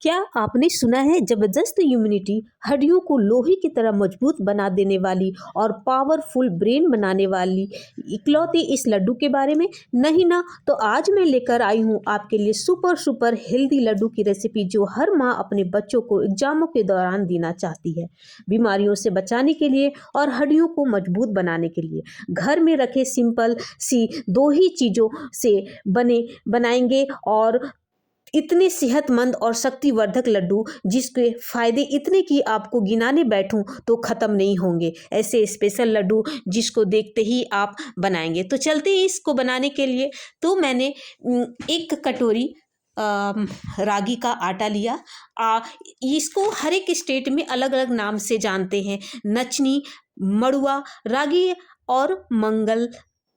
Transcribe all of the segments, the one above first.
क्या आपने सुना है जबरदस्त इम्यूनिटी, हड्डियों को लोहे की तरह मजबूत बना देने वाली और पावरफुल ब्रेन बनाने वाली इकलौते इस लड्डू के बारे में? नहीं ना? तो आज मैं लेकर आई हूँ आपके लिए सुपर सुपर हेल्दी लड्डू की रेसिपी जो हर माँ अपने बच्चों को एग्जामों के दौरान देना चाहती है, बीमारियों से बचाने के लिए और हड्डियों को मजबूत बनाने के लिए। घर में रखे सिंपल सी दो ही चीज़ों से बनाएंगे और इतने सेहतमंद और शक्तिवर्धक लड्डू जिसके फायदे इतने कि आपको गिनाने बैठूं तो ख़त्म नहीं होंगे। ऐसे स्पेशल लड्डू जिसको देखते ही आप बनाएंगे। तो चलते हैं इसको बनाने के लिए। तो मैंने एक कटोरी रागी का आटा लिया। इसको हर एक स्टेट में अलग अलग नाम से जानते हैं। नचनी, मड़ुआ, रागी और मंगल,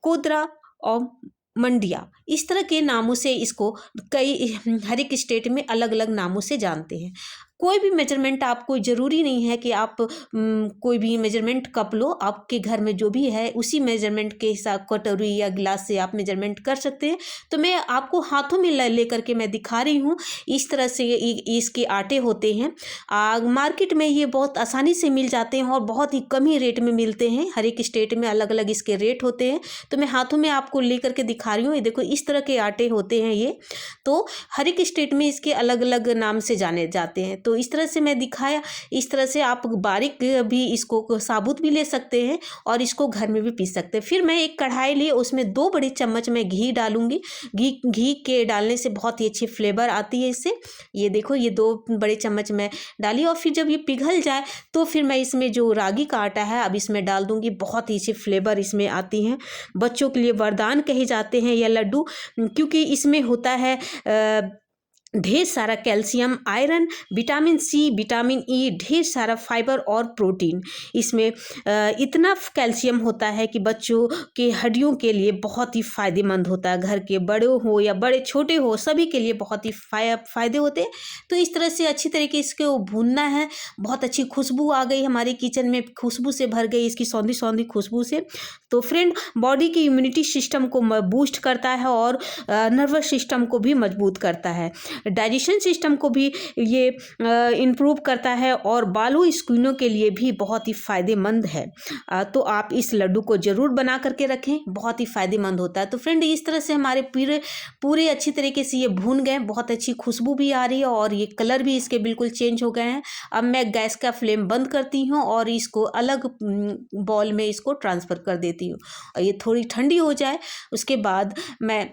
कोदरा और मंडिया, इस तरह के नामों से इसको कई हर एक स्टेट में अलग अलग नामों से जानते हैं। कोई भी मेजरमेंट आपको ज़रूरी नहीं है कि आप कोई भी मेजरमेंट कप लो। आपके घर में जो भी है उसी मेजरमेंट के हिसाब कटोरी या गिलास से आप मेजरमेंट कर सकते हैं। तो मैं आपको हाथों में ले करके मैं दिखा रही हूँ। इस तरह से इसके आटे होते हैं। मार्केट में ये बहुत आसानी से मिल जाते हैं और बहुत ही कम ही रेट में मिलते हैं। हर एक स्टेट में अलग अलग इसके रेट होते हैं। तो मैं हाथों में आपको ले करके दिखा रही हूँ। ये देखो, इस तरह के आटे होते हैं ये। तो हर एक स्टेट में इसके अलग अलग नाम से जाने जाते हैं। तो इस तरह से मैं दिखाया। इस तरह से आप बारीक भी इसको साबुत भी ले सकते हैं और इसको घर में भी पीस सकते हैं। फिर मैं एक कढ़ाई ली, उसमें 2 बड़े चम्मच मैं घी डालूंगी। घी के डालने से बहुत ही अच्छी फ्लेवर आती है इससे। ये देखो, ये 2 बड़े चम्मच मैं डाली और फिर जब ये पिघल जाए तो फिर मैं इसमें जो रागी का आटा है अब इसमें डाल दूंगी। बहुत ही अच्छी फ्लेवर इसमें आती हैं। बच्चों के लिए वरदान कहे जाते हैं यह लड्डू, क्योंकि इसमें होता है ढेर सारा calcium, iron, vitamin C, vitamin E, ढेर सारा फाइबर और प्रोटीन। इसमें इतना कैल्शियम होता है कि बच्चों के हड्डियों के लिए बहुत ही फ़ायदेमंद होता है। घर के बड़े हो या बड़े छोटे हो, सभी के लिए बहुत ही फ़ायदे होते हैं। तो इस तरह से अच्छी तरीके इसको भूनना है। बहुत अच्छी खुशबू आ गई हमारे किचन में, खुशबू से भर गई इसकी सौंधी सौंधी खुशबू से। तो फ्रेंड, बॉडी की इम्यूनिटी सिस्टम को बूस्ट करता है और नर्वस सिस्टम को भी मजबूत करता है। डाइजेशन सिस्टम को भी ये इम्प्रूव करता है और बालों स्किनों के लिए भी बहुत ही फ़ायदेमंद है। तो आप इस लड्डू को ज़रूर बना करके रखें, बहुत ही फ़ायदेमंद होता है। तो फ्रेंड, इस तरह से हमारे पूरे अच्छी तरीके से ये भून गए। बहुत अच्छी खुशबू भी आ रही है और ये कलर भी इसके बिल्कुल चेंज हो गए हैं। अब मैं गैस का फ्लेम बंद करती हूँ और इसको अलग बॉल में इसको ट्रांसफ़र कर देती हूँ। और ये थोड़ी ठंडी हो जाए उसके बाद मैं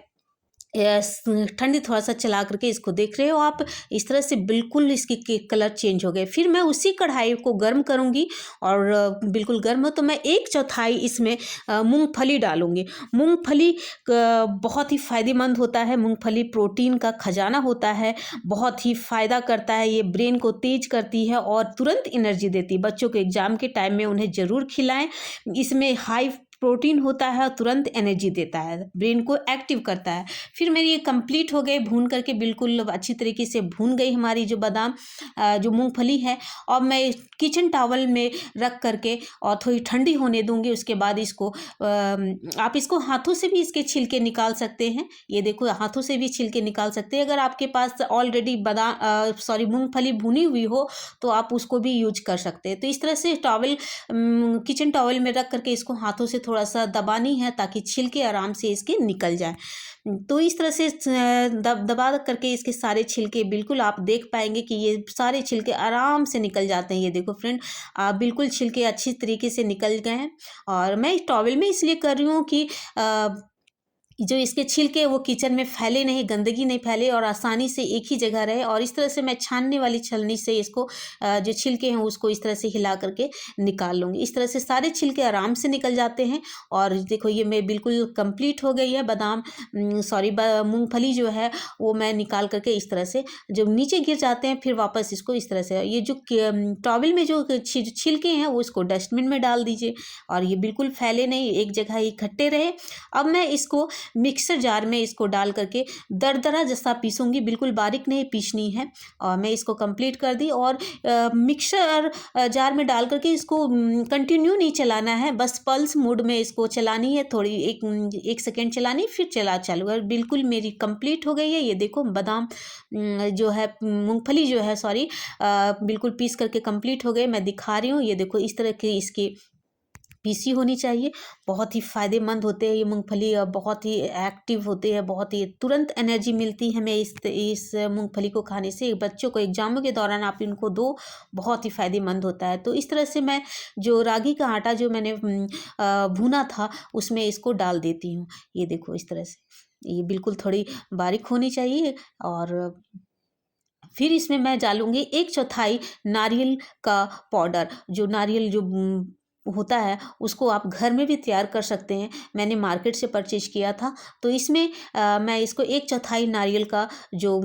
ठंडी थोड़ा सा चला करके इसको देख रहे हो आप, इस तरह से बिल्कुल इसके कलर चेंज हो गए। फिर मैं उसी कढ़ाई को गर्म करूंगी और बिल्कुल गर्म हो तो मैं 1/4 इसमें मूंगफली डालूंगी। मूंगफली बहुत ही फ़ायदेमंद होता है। मूंगफली प्रोटीन का खजाना होता है, बहुत ही फ़ायदा करता है। ये ब्रेन को तेज करती है और तुरंत एनर्जी देती है। बच्चों के एग्जाम के टाइम में उन्हें ज़रूर खिलाएं। इसमें हाई प्रोटीन होता है और तुरंत एनर्जी देता है, ब्रेन को एक्टिव करता है। फिर मेरी ये कंप्लीट हो गई भून करके, बिल्कुल अच्छी तरीके से भून गई हमारी जो बादाम जो मूंगफली है। और मैं किचन टॉवल में रख करके और थोड़ी ठंडी होने दूंगी। उसके बाद इसको आप इसको हाथों से भी इसके छिलके निकाल सकते हैं। ये देखो, हाथों से भी छिलके निकाल सकते हैं। अगर आपके पास ऑलरेडी मूंगफली भुनी हुई हो तो आप उसको भी यूज कर सकते हैं। तो इस तरह से किचन टॉवल में रख करके इसको हाथों से थोड़ा सा दबानी है ताकि छिलके आराम से इसके निकल जाए। तो इस तरह से दबा करके इसके सारे छिलके बिल्कुल आप देख पाएंगे कि ये सारे छिलके आराम से निकल जाते हैं। ये देखो फ्रेंड, बिल्कुल छिलके अच्छी तरीके से निकल गए हैं। और मैं इस टॉवल में इसलिए कर रही हूँ कि जो इसके छिलके वो किचन में फैले नहीं, गंदगी नहीं फैले और आसानी से एक ही जगह रहे। और इस तरह से मैं छानने वाली छलनी से इसको जो छिलके हैं उसको इस तरह से हिला करके निकाल लूँगी। इस तरह से सारे छिलके आराम से निकल जाते हैं। और देखो, ये मैं बिल्कुल कंप्लीट हो गई है। मूंगफली जो है वो मैं निकाल करके इस तरह से जो नीचे गिर जाते हैं फिर वापस इसको इस तरह से, ये जो टॉवल में जो छिलके हैं वो इसको डस्टबिन में डाल दीजिए और ये बिल्कुल फैले नहीं, एक जगह इकट्ठे रहे। अब मैं इसको मिक्सर जार में इसको डाल करके दरदरा जैसा पीसूँगी, बिल्कुल बारीक नहीं पीसनी है। और मैं इसको कंप्लीट कर दी और मिक्सर जार में डाल करके इसको कंटिन्यू नहीं चलाना है, बस पल्स मोड में इसको चलानी है, थोड़ी एक सेकेंड चलानी, फिर चालू कर। बिल्कुल मेरी कंप्लीट हो गई है। ये देखो बादाम जो है, मूंगफली जो है, सॉरी, बिल्कुल पीस करके कंप्लीट हो गए। मैं दिखा रही हूँ, ये देखो इस तरह की इसकी पीसी होनी चाहिए। बहुत ही फ़ायदेमंद होते हैं ये मूंगफली, और बहुत ही एक्टिव होते हैं, बहुत ही तुरंत एनर्जी मिलती है हमें इस मूंगफली को खाने से। बच्चों को एग्जामों के दौरान आप इनको दो, बहुत ही फ़ायदेमंद होता है। तो इस तरह से मैं जो रागी का आटा जो मैंने भुना था उसमें इसको डाल देती हूँ। ये देखो इस तरह से, ये बिल्कुल थोड़ी बारीक होनी चाहिए। और फिर इसमें मैं डालूँगी 1/4 नारियल का पाउडर। जो नारियल जो होता है उसको आप घर में भी तैयार कर सकते हैं, मैंने मार्केट से परचेज़ किया था। तो इसमें मैं इसको 1/4 नारियल का जो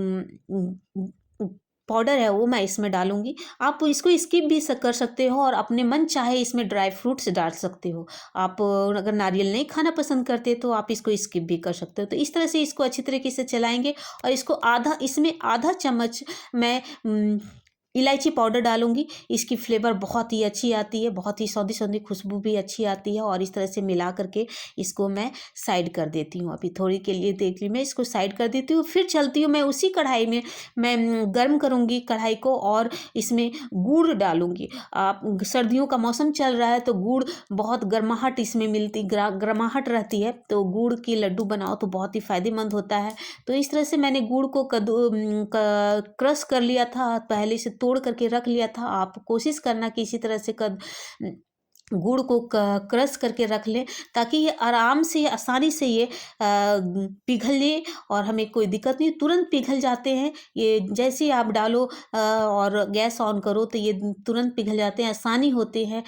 पाउडर है वो मैं इसमें डालूँगी। आप इसको स्किप भी कर सकते हो और अपने मन चाहे इसमें ड्राई फ्रूट्स डाल सकते हो। आप अगर नारियल नहीं खाना पसंद करते तो आप इसको स्किप भी कर सकते हो। तो इस तरह से इसको अच्छी तरीके से चलाएँगे और इसको इसमें आधा चम्मच मैं इलायची पाउडर डालूँगी। इसकी फ्लेवर बहुत ही अच्छी आती है, बहुत ही सौंधी-सौंधी खुशबू भी अच्छी आती है। और इस तरह से मिला करके इसको मैं साइड कर देती हूँ। अभी थोड़ी के लिए देख ली, मैं इसको साइड कर देती हूँ। फिर चलती हूँ मैं उसी कढ़ाई में, मैं गर्म करूँगी कढ़ाई को और इसमें गुड़ डालूँगी। आप सर्दियों का मौसम चल रहा है तो गुड़ बहुत गर्माहट इसमें मिलती, गर्माहट रहती है, तो गुड़ की लड्डू बनाओ तो बहुत ही फ़ायदेमंद होता है। तो इस तरह से मैंने गुड़ को क्रश कर लिया था, पहले से तोड़ करके रख लिया था। आप कोशिश करना कि इसी तरह से गुड़ को क्रश करके रख लें, ताकि ये आराम से, आसानी से ये पिघले और हमें कोई दिक्कत नहीं, तुरंत पिघल जाते हैं ये। जैसे ही आप डालो और गैस ऑन करो तो ये तुरंत पिघल जाते हैं, आसानी होती है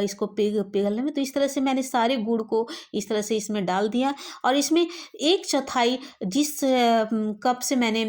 इसको पिघलने में। तो इस तरह से मैंने सारे गुड़ को इस तरह से इसमें डाल दिया और इसमें 1/4 जिस कप से मैंने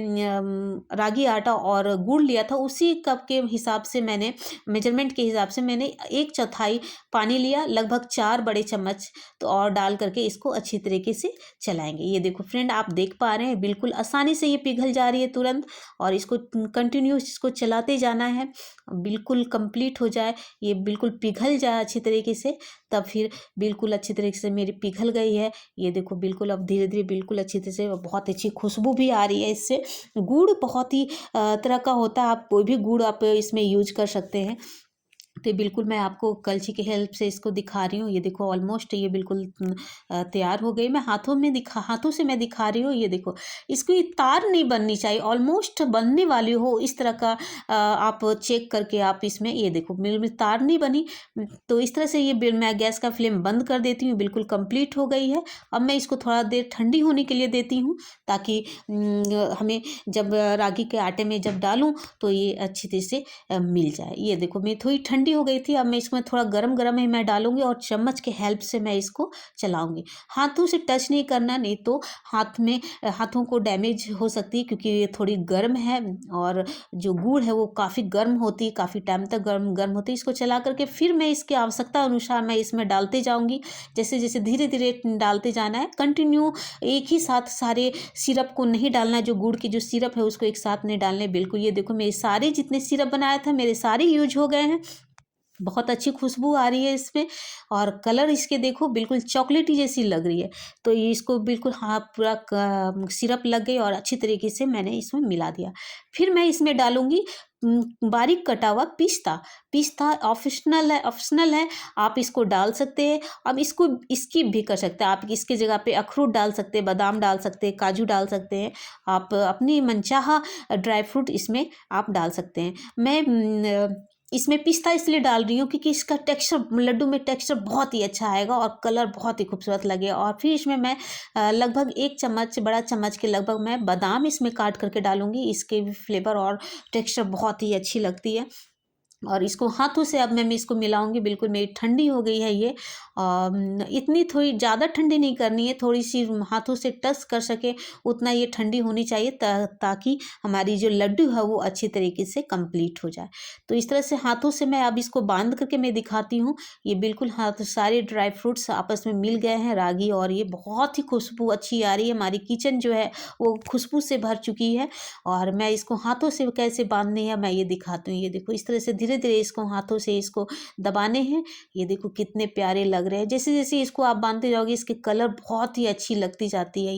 रागी आटा और गुड़ लिया था उसी कप के हिसाब से मैंने, मेजरमेंट के हिसाब से मैंने 1/4 पानी लिया, लगभग 4 बड़े चम्मच, तो और डाल करके इसको अच्छी तरीके से चलाएंगे। ये देखो फ्रेंड, आप देख पा रहे हैं बिल्कुल आसानी से ये पिघल जा रही है तुरंत। और इसको कंटिन्यूस इसको चलाते जाना है, बिल्कुल कंप्लीट हो जाए, ये बिल्कुल पिघल जाए अच्छी तरीके से। तब फिर बिल्कुल अच्छी तरीके से मेरी पिघल गई है। ये देखो बिल्कुल अब धीरे धीरे बिल्कुल अच्छी तरह से, बहुत अच्छी खुशबू भी आ रही है इससे। गुड़ बहुत ही तरह का होता है, आप कोई भी गुड़ आप इसमें यूज कर सकते हैं। तो बिल्कुल मैं आपको कलछी की हेल्प से इसको दिखा रही हूँ। ये देखो ऑलमोस्ट ये बिल्कुल तैयार हो गई। मैं हाथों से मैं दिखा रही हूँ। ये देखो इसको, ये तार नहीं बननी चाहिए, ऑलमोस्ट बनने वाली हो इस तरह का आप चेक करके आप इसमें, ये देखो मेरे तार नहीं बनी। तो इस तरह से ये मैं गैस का फ्लेम बंद कर देती हूँ, बिल्कुल कंप्लीट हो गई है। अब मैं इसको थोड़ा देर ठंडी होने के लिए देती हूँ, ताकि हमें जब रागी के आटे में जब डालूँ तो ये अच्छी तरह से मिल जाए। ये देखो मैं थोड़ी ठंडी हो गई थी, अब मैं इसमें थोड़ा गरम गरम ही मैं डालूंगी और चम्मच के हेल्प से मैं इसको चलाऊंगी। हाथों से टच नहीं करना, नहीं तो हाथों को डैमेज हो सकती है, क्योंकि ये थोड़ी गर्म है और जो गुड़ है वो काफ़ी गर्म होती है, काफ़ी टाइम तक गर्म गर्म होती है। इसको चला करके फिर मैं इसके आवश्यकता अनुसार मैं इसमें डालते जाऊंगी। जैसे जैसे धीरे धीरे डालते जाना है, कंटिन्यू एक ही साथ सारे सिरप को नहीं डालना, जो गुड़ की जो सिरप है उसको एक साथ नहीं डालने बिल्कुल। ये देखो मेरे सारे जितने सिरप बनाया था मेरे सारे यूज हो गए हैं। बहुत अच्छी खुशबू आ रही है इसमें और कलर इसके देखो बिल्कुल चॉकलेटी जैसी लग रही है। तो ये इसको बिल्कुल, हाँ, पूरा सिरप लग गई और अच्छी तरीके से मैंने इसमें मिला दिया। फिर मैं इसमें डालूंगी बारीक कटा हुआ पिस्ता। ऑप्शनल है, आप इसको डाल सकते हैं। अब इसको स्किप भी कर सकते हैं, आप इसके जगह पे अखरोट डाल सकते हैं, बादाम डाल सकते हैं, काजू डाल सकते हैं। आप अपनी मनचाहा ड्राई फ्रूट इसमें आप डाल सकते हैं। मैं इसमें पिस्ता इसलिए डाल रही हूँ क्योंकि इसका टेक्सचर, लड्डू में टेक्सचर बहुत ही अच्छा आएगा और कलर बहुत ही खूबसूरत लगेगा। और फिर इसमें मैं लगभग 1 चम्मच, बड़ा चम्मच के लगभग मैं बादाम इसमें काट करके डालूंगी। इसके भी फ्लेवर और टेक्सचर बहुत ही अच्छी लगती है। और इसको हाथों से अब मैं इसको मिलाऊंगी। बिल्कुल मेरी ठंडी हो गई है ये। इतनी थोड़ी ज़्यादा ठंडी नहीं करनी है, थोड़ी सी हाथों से टच कर सके उतना ये ठंडी होनी चाहिए, ताकि हमारी जो लड्डू है वो अच्छी तरीके से कंप्लीट हो जाए। तो इस तरह से हाथों से मैं अब इसको बांध करके मैं दिखाती हूँ। ये बिल्कुल हाथ सारे ड्राई फ्रूट्स आपस में मिल गए हैं, रागी, और ये बहुत ही खुशबू अच्छी आ रही है। हमारी किचन जो है वो खुशबू से भर चुकी है। और मैं इसको हाथों से कैसे बांधनी है मैं ये दिखाती हूँ। ये देखो इस तरह से धीरे धीरे इसको हाथों से इसको दबाने हैं। ये देखो कितने प्यारे लग रहे हैं। जैसे जैसे इसको आप बांधते जाओगे इसके कलर बहुत ही अच्छी लगती जाती है।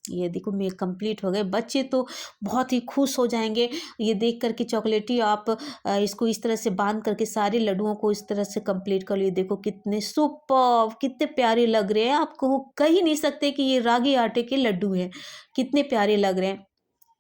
ये देखो मेरे कंप्लीट हो गए। बच्चे तो बहुत ही खुश हो जाएंगे ये देख करके चॉकलेटी। आप इसको इस तरह से बांध करके सारे लड्डुओं को इस तरह से कंप्लीट कर लिए। देखो कितने सुपर, कितने प्यारे लग रहे हैं। आपको कह ही नहीं सकते कि ये रागी आटे के लड्डू हैं, कितने प्यारे लग रहे हैं।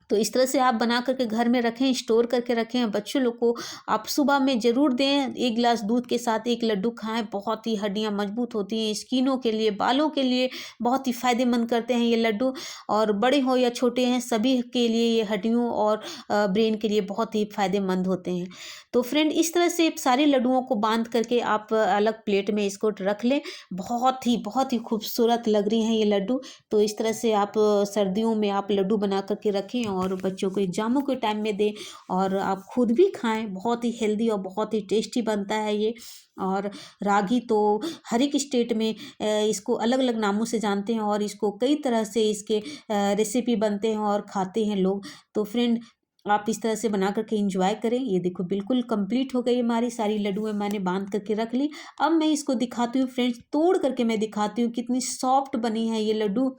तो इस तरह से आप बना करके घर में रखें, स्टोर करके रखें। बच्चों लोग को आप सुबह में ज़रूर दें। एक गिलास दूध के साथ एक लड्डू खाएं, बहुत ही हड्डियां मजबूत होती हैं। स्किनों के लिए, बालों के लिए बहुत ही फ़ायदेमंद करते हैं ये लड्डू। और बड़े हो या छोटे हैं सभी के लिए ये हड्डियों और ब्रेन के लिए बहुत ही फ़ायदेमंद होते हैं। तो फ्रेंड इस तरह से सारे लड्डुओं को बांध करके आप अलग प्लेट में इसको रख लें। बहुत ही खूबसूरत लग रही हैं ये लड्डू। तो इस तरह से आप सर्दियों में आप लड्डू बना करके रखें और बच्चों को एग्जामों के टाइम में दें, और आप खुद भी खाएं। बहुत ही हेल्दी और बहुत ही टेस्टी बनता है ये। और रागी तो हर एक स्टेट में इसको अलग अलग नामों से जानते हैं, और इसको कई तरह से इसके रेसिपी बनते हैं और खाते हैं लोग। तो फ्रेंड आप इस तरह से बना करके इंजॉय करें। ये देखो बिल्कुल कंप्लीट हो गई हमारी सारी लड्डुएं, मैंने बांध करके रख ली। अब मैं इसको दिखाती हूँ फ्रेंड्स, तोड़ करके मैं दिखाती हूँ कितनी सॉफ्ट बनी है ये लड्डू,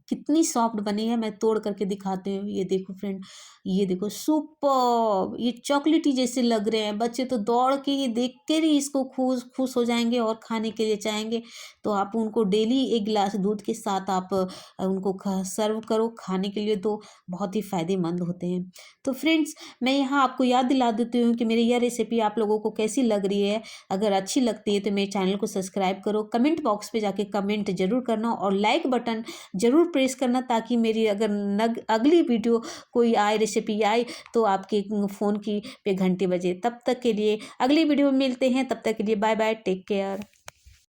कितनी सॉफ्ट बनी है। मैं तोड़ करके दिखाती हूँ। ये देखो फ्रेंड, ये देखो सुपर, ये चॉकलेटी जैसे लग रहे हैं। बच्चे तो दौड़ के ही देख कर ही इसको खुश खुश हो जाएंगे और खाने के लिए चाहेंगे। तो आप उनको डेली एक गिलास दूध के साथ आप उनको सर्व करो, खाने के लिए दो, बहुत ही फायदेमंद होते हैं। तो फ्रेंड्स मैं यहाँ आपको याद दिला देती हूँ कि मेरी यह रेसिपी आप लोगों को कैसी लग रही है। अगर अच्छी लगती है तो मेरे चैनल को सब्सक्राइब करो, कमेंट बॉक्स पे जाके कमेंट जरूर करना, और लाइक बटन जरूर प्रेस करना, ताकि मेरी अगर अगली वीडियो कोई आए, रेसिपी आए, तो आपके फ़ोन की पे घंटी बजे। तब तक के लिए अगली वीडियो में मिलते हैं। तब तक के लिए बाय बाय, टेक केयर।